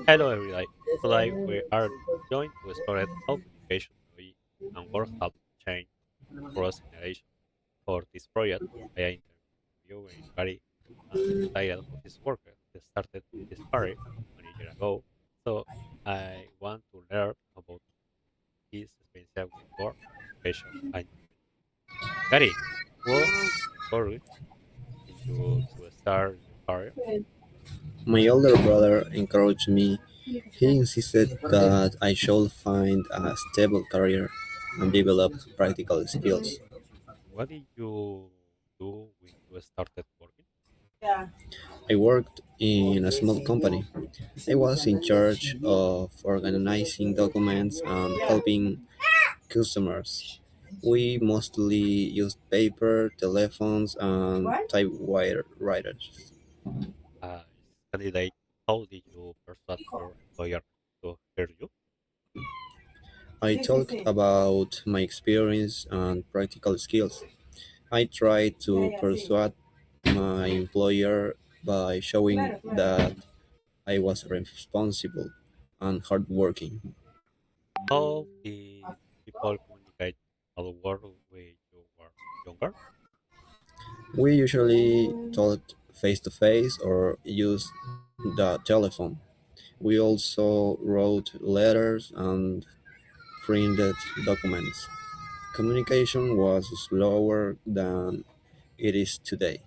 Hello, everybody. Today we are going to explore how communication technology and work have changed across generations. For this project, I am interviewing Gary, an retired office worker that started his career 20 years ago. So I want to learn about his experience with work, education, and Gary, what encouraged you to start your career? My older brother encouraged me. He insisted that I should find a stable career and develop practical skills. What did you do when you started working? I worked in a small company. I was in charge of organizing documents and helping customers. We mostly used paper, telephones, and typewriters. As candidate, how did you persuade your employer to hire you? I talked about my experience and practical skills. I tried to persuade my employer by showing that I was responsible and hardworking. How did people communicate at work when you were younger? We usually talked face to face or used the telephone. We also wrote letters and printed documents. Communication was slower than it is today.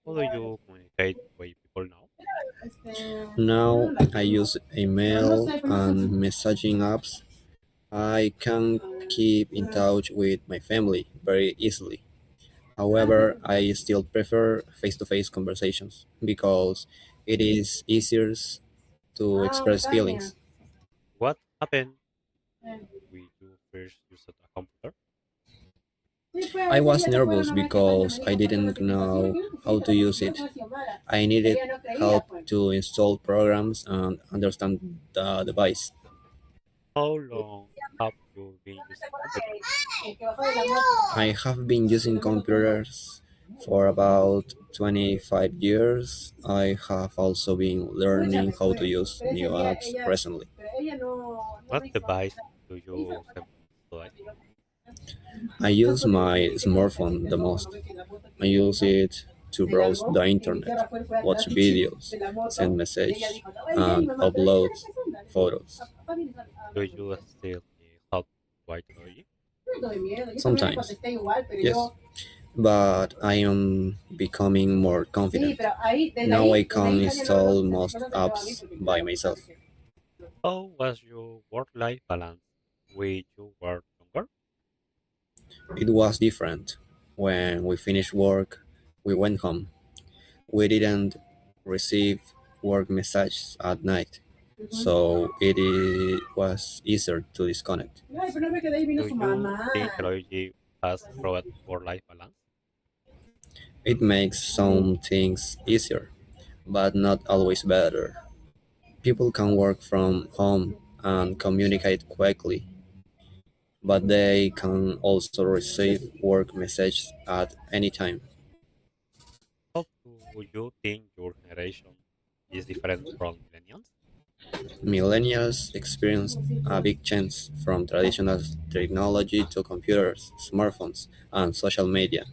How do you communicate with people now? Now I use email and messaging apps. I can keep in touch with my family very easily. However, I still prefer face to face conversations because it is easier to express feelings. What happened when you first used a computer? I was nervous because I didn't know how to use it. I needed help to install programs and understand the device. How long have you been using computers? I have been using computers for about 25 years. I have also been learning how to use new apps recently. What device do you use today? I use my smartphone the most. I use it to browse the internet, watch videos, send messages, and upload photos. Do you still have white technology? Sometimes, yes, but I am becoming more confident. Now I can install most apps by myself. How was your work-life balance when you were younger? It was different. When we finished work, we went home. We didn't receive work messages at night, so was easier to disconnect. Do you think technology has improved work-life balance? It makes some things easier, but not always better. People can work from home and communicate quickly, but they can also receive work messages at any time. How do you think your generation is different from millennials? Millennials experienced a big change from traditional technology to computers, smartphones, and social media.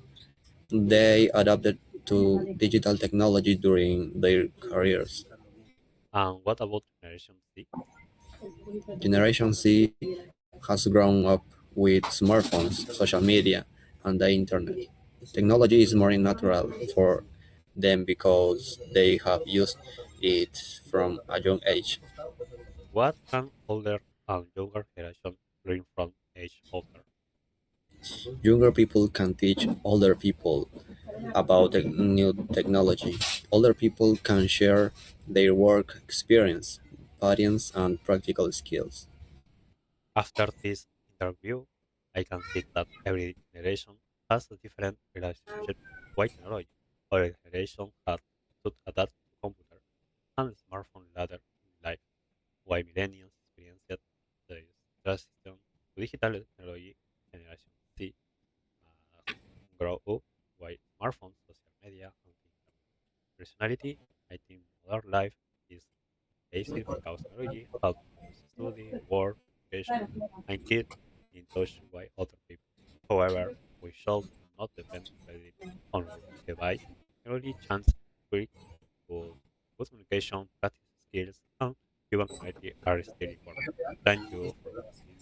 They adapted to digital technology during their careers. And what about Generation Z? Generation Z has grown up with smartphones, social media, and the internet. Technology is more natural for them because they have used it from a young age. What can older and younger generation learn from each other? Younger people can teach older people about the new technology. Older people can share their work experience, patterns, and practical skills. After this interview, I can see that every generation has a different relationship with technology. Our generation had to adapt to computer and smartphone later in life, while millennials experienced the transition to digital technology. Generation Z uh, grow up with smartphones, social media, and internet. Personality, I think modern life is cases because technology helps us study, work, education, and keep in touch with other people. However, we should not depend entirely on our device. Technology chance quick, but good communication, practice skills, and human community are still important. Thank you for listening.